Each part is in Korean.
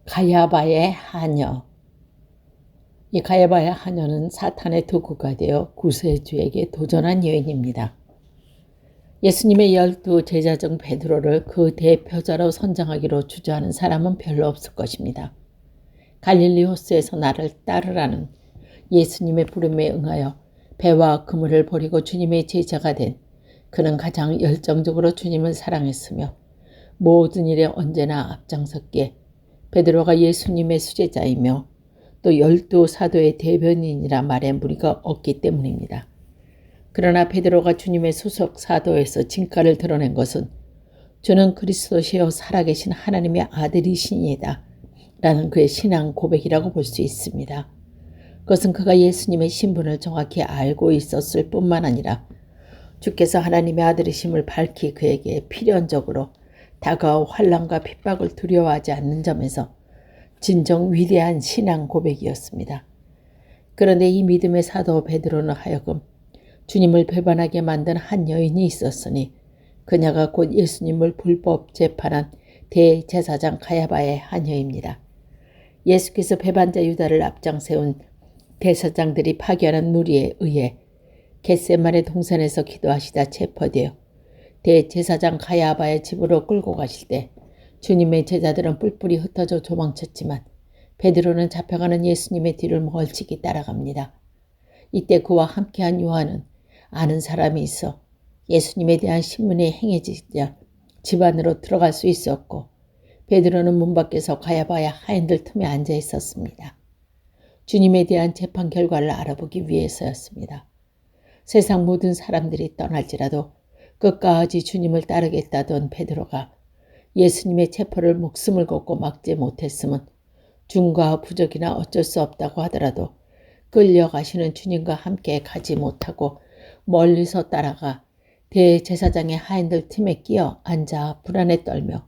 가야바의 하녀. 이 가야바의 하녀는 사탄의 도구가 되어 구세주에게 도전한 여인입니다. 예수님의 12 제자 중 베드로를 그 대표자로 선정하기로 주저하는 사람은 별로 없을 것입니다. 갈릴리 호수에서 나를 따르라는 예수님의 부름에 응하여 배와 그물을 버리고 주님의 제자가 된 그는 가장 열정적으로 주님을 사랑했으며 모든 일에 언제나 앞장섰기에 베드로가 예수님의 수제자이며 또 12 사도의 대변인이라 말에 무리가 없기 때문입니다. 그러나 베드로가 주님의 소속 사도에서 진가를 드러낸 것은 주는 그리스도시요 살아계신 하나님의 아들이시니이다 라는 그의 신앙 고백이라고 볼 수 있습니다. 그것은 그가 예수님의 신분을 정확히 알고 있었을 뿐만 아니라 주께서 하나님의 아들이심을 밝히 그에게 필연적으로 다가올 환난과 핍박을 두려워하지 않는 점에서 진정 위대한 신앙 고백이었습니다. 그런데 이 믿음의 사도 베드로는 하여금 주님을 배반하게 만든 한 여인이 있었으니 그녀가 곧 예수님을 불법 재판한 대제사장 가야바의 하녀입니다. 예수께서 배반자 유다를 앞장 세운 대사장들이 파견한 무리에 의해 겟세마네 동산에서 기도하시다 체포되어 대제사장 가야바의 집으로 끌고 가실 때 주님의 제자들은 뿔뿔이 흩어져 도망쳤지만 베드로는 잡혀가는 예수님의 뒤를 멀찍이 따라갑니다. 이때 그와 함께한 요한은 아는 사람이 있어 예수님에 대한 신문이 행해지자 집 안으로 들어갈 수 있었고 베드로는 문 밖에서 가야바의 하인들 틈에 앉아 있었습니다. 주님에 대한 재판 결과를 알아보기 위해서였습니다. 세상 모든 사람들이 떠날지라도 끝까지 주님을 따르겠다던 베드로가 예수님의 체포를 목숨을 걸고 막지 못했음은 중과 부족이나 어쩔 수 없다고 하더라도 끌려가시는 주님과 함께 가지 못하고 멀리서 따라가 대제사장의 하인들 틈에 끼어 앉아 불안에 떨며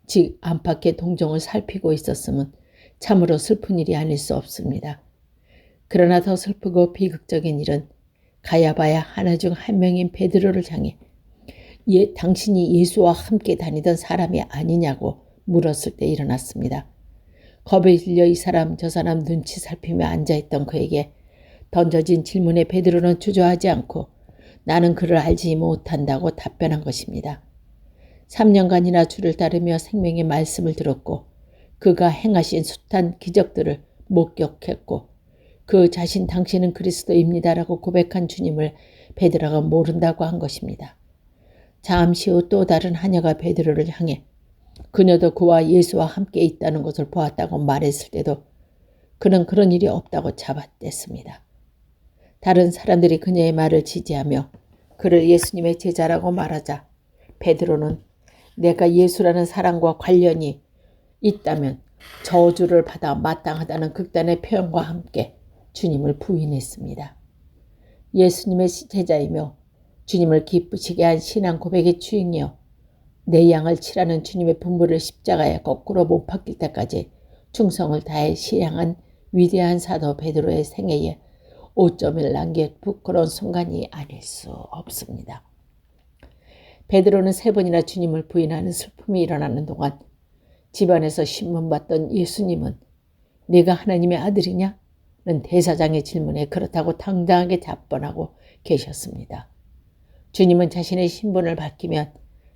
집 안팎의 동정을 살피고 있었음은 참으로 슬픈 일이 아닐 수 없습니다. 그러나 더 슬프고 비극적인 일은 가야바야 하나 중 한 명인 베드로를 향해 당신이 예수와 함께 다니던 사람이 아니냐고 물었을 때 일어났습니다. 겁에 질려 이 사람 저 사람 눈치 살피며 앉아있던 그에게 던져진 질문에 베드로는 주저하지 않고 나는 그를 알지 못한다고 답변한 것입니다. 3년간이나 주를 따르며 생명의 말씀을 들었고 그가 행하신 숱한 기적들을 목격했고 그 자신 당신은 그리스도입니다라고 고백한 주님을 베드로가 모른다고 한 것입니다. 잠시 후 또 다른 하녀가 베드로를 향해 그녀도 그와 예수와 함께 있다는 것을 보았다고 말했을 때도 그는 그런 일이 없다고 잡아댔습니다. 다른 사람들이 그녀의 말을 지지하며 그를 예수님의 제자라고 말하자 베드로는 내가 예수라는 사람과 관련이 있다면 저주를 받아 마땅하다는 극단의 표현과 함께 주님을 부인했습니다. 예수님의 제자이며 주님을 기쁘시게 한 신앙 고백의 주인이여 내 양을 치라는 주님의 분부를 십자가에 거꾸로 못 박힐 때까지 충성을 다해 시행한 위대한 사도 베드로의 생애에 오점을 남길 부끄러운 순간이 아닐 수 없습니다. 베드로는 3번이나 주님을 부인하는 슬픔이 일어나는 동안 집안에서 신문받던 예수님은 네가 하나님의 아들이냐? 는 대사장의 질문에 그렇다고 당당하게 답변하고 계셨습니다. 주님은 자신의 신분을 밝히면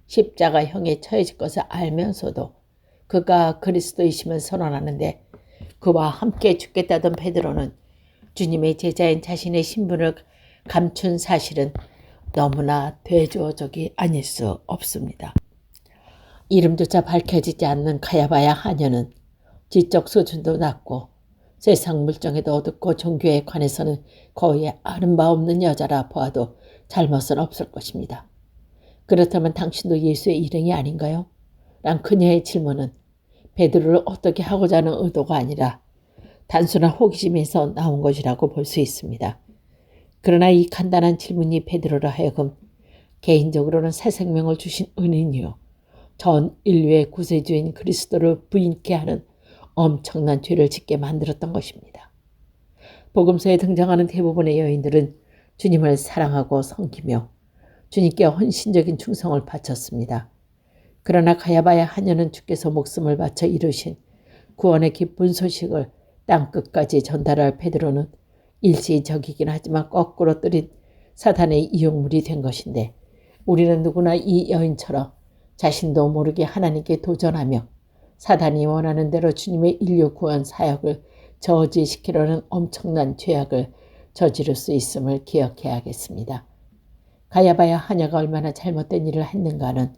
십자가형에 처해질 것을 알면서도 그가 그리스도이심을 선언하는데 그와 함께 죽겠다던 베드로는 주님의 제자인 자신의 신분을 감춘 사실은 너무나 대조적이 아닐 수 없습니다. 이름조차 밝혀지지 않는 가야바야 하녀는 지적 수준도 낮고 세상 물정에도 어둡고 종교에 관해서는 거의 아는 바 없는 여자라 보아도 잘못은 없을 것입니다. 그렇다면 당신도 예수의 일행이 아닌가요? 란 그녀의 질문은 베드로를 어떻게 하고자 하는 의도가 아니라 단순한 호기심에서 나온 것이라고 볼 수 있습니다. 그러나 이 간단한 질문이 베드로로 하여금 개인적으로는 새 생명을 주신 은인이요 전 인류의 구세주인 그리스도를 부인케 하는 엄청난 죄를 짓게 만들었던 것입니다. 복음서에 등장하는 대부분의 여인들은 주님을 사랑하고 섬기며 주님께 헌신적인 충성을 바쳤습니다. 그러나 가야바야 하녀는 주께서 목숨을 바쳐 이루신 구원의 기쁜 소식을 땅끝까지 전달할 베드로는 일시적이긴 하지만 거꾸로 뜨린 사탄의 이용물이 된 것인데, 우리는 누구나 이 여인처럼 자신도 모르게 하나님께 도전하며 사단이 원하는 대로 주님의 인류 구원 사역을 저지시키려는 엄청난 죄악을 저지를 수 있음을 기억해야겠습니다. 가야바야 하냐가 얼마나 잘못된 일을 했는가는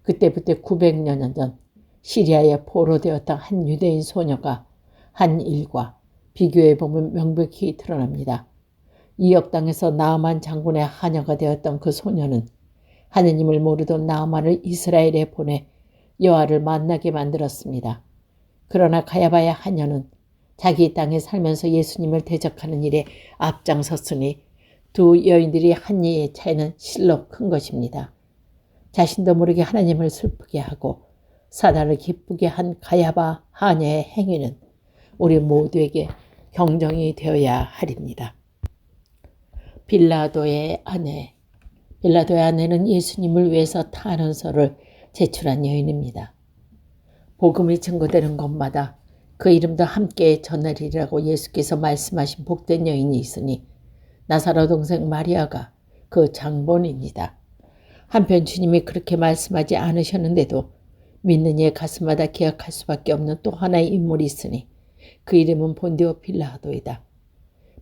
그때부터 900년 전 시리아에 포로되었던 한 유대인 소녀가 한 일과 비교해보면 명백히 드러납니다. 이 역당에서 나아만 장군의 하녀가 되었던 그 소녀는 하느님을 모르던 나아만을 이스라엘에 보내 여호와를 만나게 만들었습니다. 그러나 가야바야 하녀는 자기 땅에 살면서 예수님을 대적하는 일에 앞장섰으니 두 여인들이 한 예의 차이는 실로 큰 것입니다. 자신도 모르게 하나님을 슬프게 하고 사단을 기쁘게 한 가야바 하녀의 행위는 우리 모두에게 경정이 되어야 하립니다. 빌라도의 아내. 빌라도의 아내는 예수님을 위해서 탄원서를 제출한 여인입니다. 복음이 증거되는 곳마다 그 이름도 함께 전하리라고 예수께서 말씀하신 복된 여인이 있으니 나사로 동생 마리아가 그 장본입니다. 한편 주님이 그렇게 말씀하지 않으셨는데도 믿는 이의 가슴마다 기억할 수밖에 없는 또 하나의 인물이 있으니 그 이름은 본디오 빌라도이다.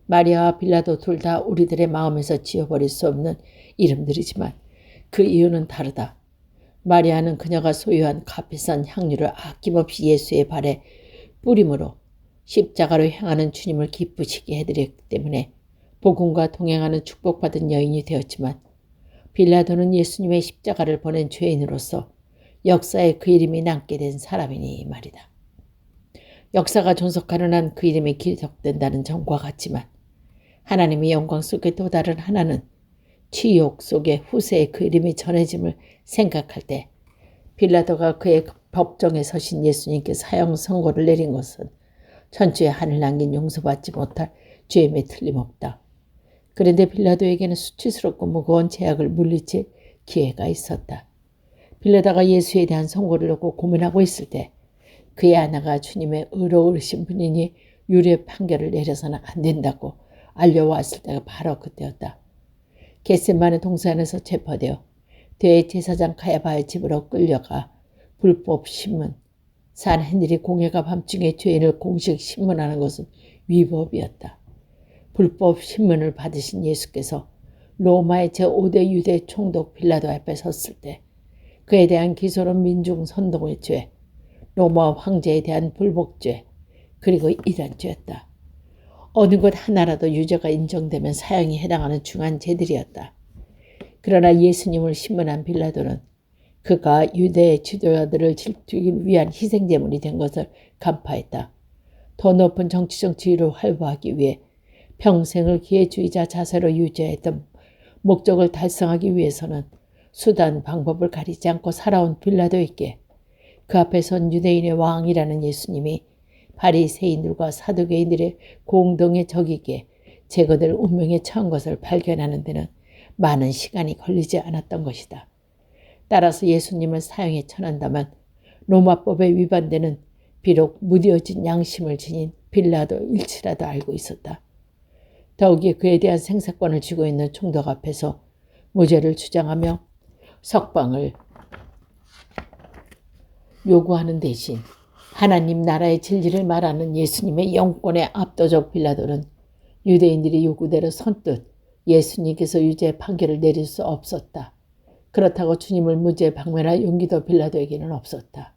마리아와 빌라도 둘 다 우리들의 마음에서 지워버릴 수 없는 이름들이지만 그 이유는 다르다. 마리아는 그녀가 소유한 값비싼 향유를 아낌없이 예수의 발에 뿌림으로 십자가로 향하는 주님을 기쁘시게 해드렸기 때문에 복음과 동행하는 축복받은 여인이 되었지만, 빌라도는 예수님의 십자가를 보낸 죄인으로서 역사에 그 이름이 남게 된 사람이니 말이다. 역사가 존속하는 한 그 이름이 기록된다는 점과 같지만 하나님의 영광 속에 또 다른 하나는 치욕 속에 후세의 그 이름이 전해짐을 생각할 때 빌라도가 그의 법정에 서신 예수님께 사형 선고를 내린 것은 천주의 하늘 남긴 용서받지 못할 죄임에 틀림없다. 그런데 빌라도에게는 수치스럽고 무거운 죄악을 물리칠 기회가 있었다. 빌라도가 예수에 대한 선고를 놓고 고민하고 있을 때 그의 아내가 주님의 의로우신 분이니 유죄 판결을 내려서는 안 된다고 알려왔을 때가 바로 그때였다. 겟세마네 동산에서 체포되어 대제사장 가야바의 집으로 끌려가 불법 신문, 산헤드린 공회가 밤중에 죄인을 공식 신문하는 것은 위법이었다. 불법 신문을 받으신 예수께서 로마의 제5대 유대 총독 빌라도 앞에 섰을 때 그에 대한 기소는 민중 선동의 죄, 로마 황제에 대한 불복죄, 그리고 이단죄였다. 어느 것 하나라도 유죄가 인정되면 사형에 해당하는 중한 죄들이었다. 그러나 예수님을 신문한 빌라도는 그가 유대의 지도자들을 질투하기 위한 희생제물이 된 것을 간파했다. 더 높은 정치적 지위를 활보하기 위해 평생을 기회주의자 자세로 유지했던 목적을 달성하기 위해서는 수단 방법을 가리지 않고 살아온 빌라도에게 그 앞에 선 유대인의 왕이라는 예수님이 바리새인들과 사두개인들의 공동의 적이기에 제거될 운명에 처한 것을 발견하는 데는 많은 시간이 걸리지 않았던 것이다. 따라서 예수님을 사형에 처한다면 로마법에 위반되는 비록 무뎌진 양심을 지닌 빌라도일지라도 알고 있었다. 더욱이 그에 대한 생사권을 쥐고 있는 총독 앞에서 무죄를 주장하며 석방을 요구하는 대신 하나님 나라의 진리를 말하는 예수님의 영권에 압도적 빌라도는 유대인들이 요구대로 선뜻 예수님께서 유죄 판결을 내릴 수 없었다. 그렇다고 주님을 무죄 방면할 용기도 빌라도에게는 없었다.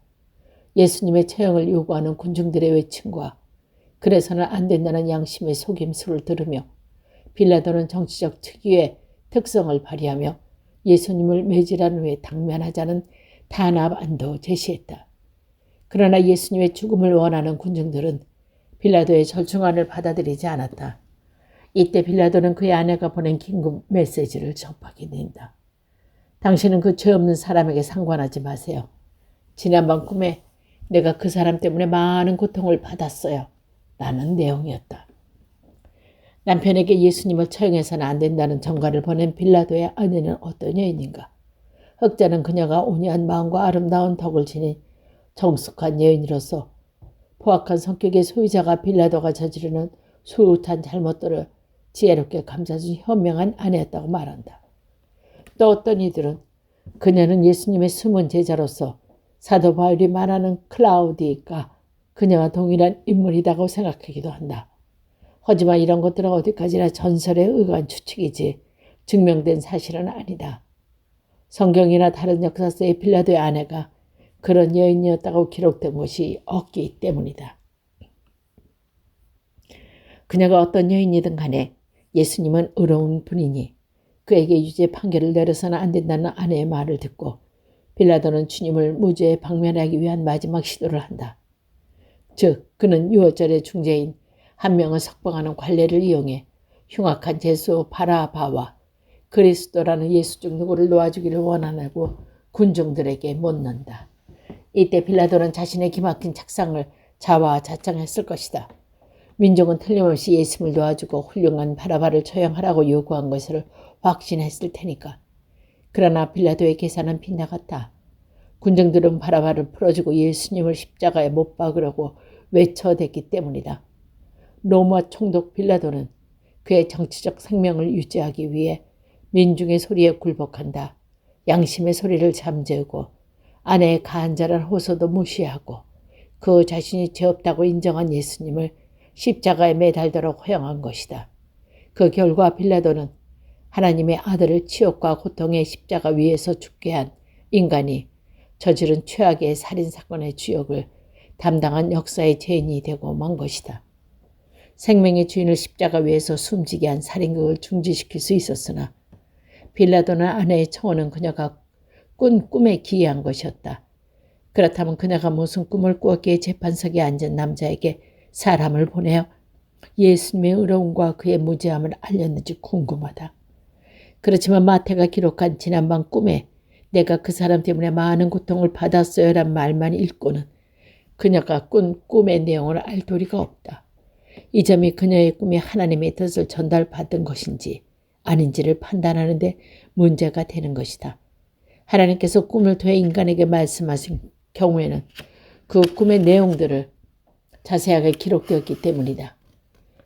예수님의 처형을 요구하는 군중들의 외침과 그래서는 안 된다는 양심의 속임수를 들으며 빌라도는 정치적 특유의 특성을 발휘하며 예수님을 매질한 후에 당면하자는 탄압안도 제시했다. 그러나 예수님의 죽음을 원하는 군중들은 빌라도의 절충안을 받아들이지 않았다. 이때 빌라도는 그의 아내가 보낸 긴급 메시지를 접하게 된다. 당신은 그 죄 없는 사람에게 상관하지 마세요. 지난밤 꿈에 내가 그 사람 때문에 많은 고통을 받았어요. 라는 내용이었다. 남편에게 예수님을 처형해서는 안 된다는 전가를 보낸 빌라도의 아내는 어떤 여인인가? 흑자는 그녀가 온유한 마음과 아름다운 덕을 지닌 정숙한 여인으로서 포악한 성격의 소유자가 빌라도가 저지르는 수탄 잘못들을 지혜롭게 감싸준 현명한 아내였다고 말한다. 또 어떤 이들은 그녀는 예수님의 숨은 제자로서 사도 바울이 말하는 클라우디가 그녀와 동일한 인물이라고 생각하기도 한다. 하지만 이런 것들은 어디까지나 전설에 의거한 추측이지 증명된 사실은 아니다. 성경이나 다른 역사서의 빌라도의 아내가 그런 여인이었다고 기록된 것이 없기 때문이다. 그녀가 어떤 여인이든 간에 예수님은 의로운 분이니 그에게 유죄 판결을 내려서는 안 된다는 아내의 말을 듣고 빌라도는 주님을 무죄에 박멸하기 위한 마지막 시도를 한다. 즉 그는 유월절의 중재인 한 명을 석방하는 관례를 이용해 흉악한 죄수 바라바와 그리스도라는 예수 중 누구를 놓아주기를 원하고 군중들에게 묻는다. 이때 빌라도는 자신의 기막힌 책상을 자화자찬했을 것이다. 민족은 틀림없이 예수를 놓아주고 훌륭한 바라바를 처형하라고 요구한 것을 확신했을 테니까. 그러나 빌라도의 계산은 빗나갔다. 군중들은 바라바를 풀어주고 예수님을 십자가에 못 박으려고 외쳐댔기 때문이다. 로마 총독 빌라도는 그의 정치적 생명을 유지하기 위해 민중의 소리에 굴복한다. 양심의 소리를 잠재우고 아내의 간절한 호소도 무시하고 그 자신이 죄 없다고 인정한 예수님을 십자가에 매달도록 허용한 것이다. 그 결과 빌라도는 하나님의 아들을 치욕과 고통의 십자가 위에서 죽게 한 인간이 저지른 최악의 살인사건의 주역을 담당한 역사의 죄인이 되고 만 것이다. 생명의 주인을 십자가 위에서 숨지게 한 살인극을 중지시킬 수 있었으나 빌라도는 아내의 청혼은 그녀가 꾼 꿈에 기이한 것이었다. 그렇다면 그녀가 무슨 꿈을 꾸었기에 재판석에 앉은 남자에게 사람을 보내어 예수님의 의로움과 그의 무죄함을 알렸는지 궁금하다. 그렇지만 마태가 기록한 지난밤 꿈에 내가 그 사람 때문에 많은 고통을 받았어요란 말만 읽고는 그녀가 꾼 꿈의 내용을 알 도리가 없다. 이 점이 그녀의 꿈이 하나님의 뜻을 전달받은 것인지 아닌지를 판단하는 데 문제가 되는 것이다. 하나님께서 꿈을 통해 인간에게 말씀하신 경우에는 그 꿈의 내용들을 자세하게 기록되었기 때문이다.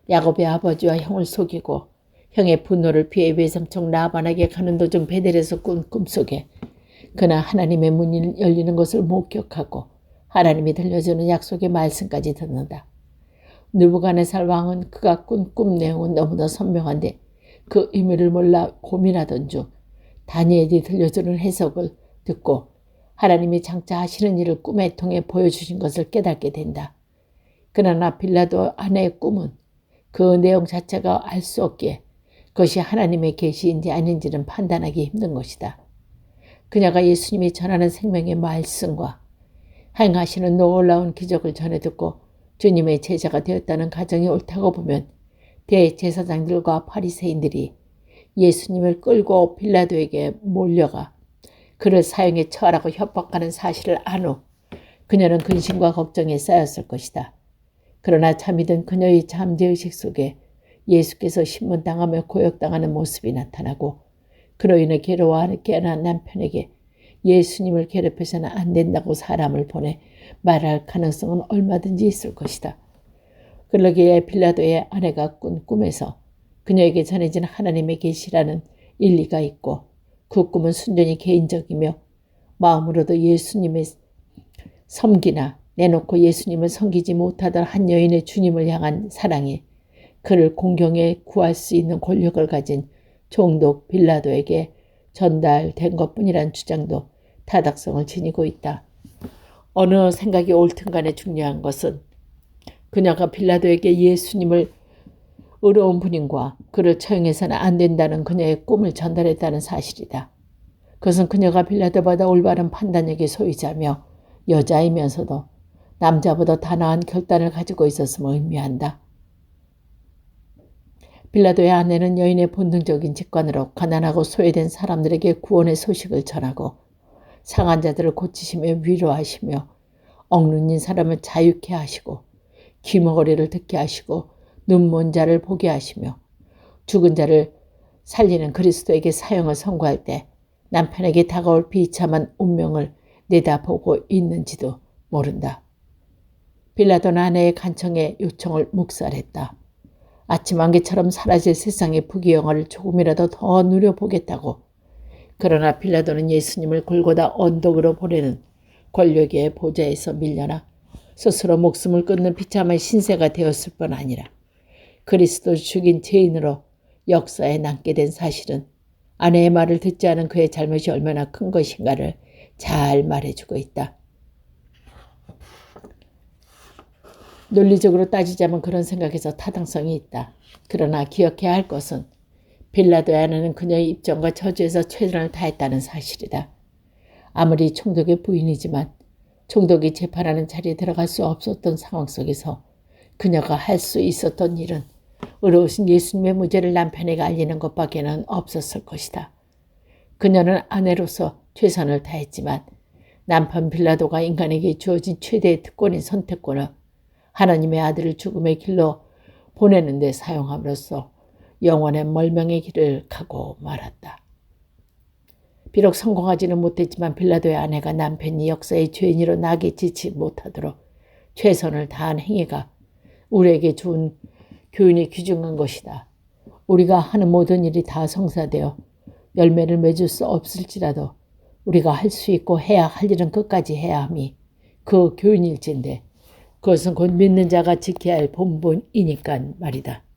야곱의 아버지와 형을 속이고 형의 분노를 피해 외삼촌 라반에게 가는 도중 베델에서 꾼 꿈속에 그는 하나님의 문이 열리는 것을 목격하고 하나님이 들려주는 약속의 말씀까지 듣는다. 느부갓네살 왕은 그가 꾼 꿈 내용은 너무나 선명한데 그 의미를 몰라 고민하던 중 다니엘이 들려주는 해석을 듣고 하나님이 장차 하시는 일을 꿈에 통해 보여주신 것을 깨닫게 된다. 그러나 빌라도 아내의 꿈은 그 내용 자체가 알 수 없기에 그것이 하나님의 계시인지 아닌지는 판단하기 힘든 것이다. 그녀가 예수님이 전하는 생명의 말씀과 행하시는 놀라운 기적을 전해 듣고 주님의 제자가 되었다는 가정이 옳다고 보면 대제사장들과 바리새인들이 예수님을 끌고 빌라도에게 몰려가 그를 사형에 처하라고 협박하는 사실을 안 후 그녀는 근심과 걱정에 쌓였을 것이다. 그러나 잠이 든 그녀의 잠재의식 속에 예수께서 신문당하며 고역당하는 모습이 나타나고 그로 인해 괴로워하는 깨어난 남편에게 예수님을 괴롭혀서는 안 된다고 사람을 보내 말할 가능성은 얼마든지 있을 것이다. 그러기에 빌라도의 아내가 꾼 꿈에서 그녀에게 전해진 하나님의 계시라는 일리가 있고 그 꿈은 순전히 개인적이며 마음으로도 예수님의 섬기나 내놓고 예수님을 섬기지 못하던 한 여인의 주님을 향한 사랑이 그를 공경에 구할 수 있는 권력을 가진 총독 빌라도에게 전달된 것뿐이란 주장도 타당성을 지니고 있다. 어느 생각이 옳든 간에 중요한 것은 그녀가 빌라도에게 예수님을 의로운 분인과 그를 처형해서는 안 된다는 그녀의 꿈을 전달했다는 사실이다. 그것은 그녀가 빌라도보다 올바른 판단력의 소유자며 여자이면서도 남자보다 단아한 결단을 가지고 있었음을 의미한다. 빌라도의 아내는 여인의 본능적인 직관으로 가난하고 소외된 사람들에게 구원의 소식을 전하고 상한 자들을 고치시며 위로하시며 억눌린 사람을 자유케 하시고 귀머거리를 듣게 하시고 눈먼 자를 보게 하시며 죽은 자를 살리는 그리스도에게 사형을 선고할 때 남편에게 다가올 비참한 운명을 내다보고 있는지도 모른다. 빌라도는 아내의 간청에 요청을 묵살했다. 아침 안개처럼 사라질 세상의 부귀영화를 조금이라도 더 누려보겠다고. 그러나 빌라도는 예수님을 골고다 언덕으로 보내는 권력의 보좌에서 밀려나 스스로 목숨을 끊는 비참한 신세가 되었을 뿐 아니라 그리스도를 죽인 죄인으로 역사에 남게 된 사실은 아내의 말을 듣지 않은 그의 잘못이 얼마나 큰 것인가를 잘 말해주고 있다. 논리적으로 따지자면 그런 생각에서 타당성이 있다. 그러나 기억해야 할 것은 빌라도의 아내는 그녀의 입장과 처지에서 최선을 다했다는 사실이다. 아무리 총독의 부인이지만 총독이 재판하는 자리에 들어갈 수 없었던 상황 속에서 그녀가 할 수 있었던 일은 의로우신 예수님의 무죄를 남편에게 알리는 것밖에는 없었을 것이다. 그녀는 아내로서 최선을 다했지만 남편 빌라도가 인간에게 주어진 최대의 특권인 선택권을 하나님의 아들을 죽음의 길로 보내는 데 사용함으로써 영원의 멀명의 길을 가고 말았다. 비록 성공하지는 못했지만 빌라도의 아내가 남편이 역사의 죄인으로 나게 지지 못하도록 최선을 다한 행위가 우리에게 좋은 교훈이 귀중한 것이다. 우리가 하는 모든 일이 다 성사되어 열매를 맺을 수 없을지라도 우리가 할 수 있고 해야 할 일은 끝까지 해야 함이 그 교훈일진데 그것은 곧 믿는 자가 지켜야 할 본분이니까 말이다.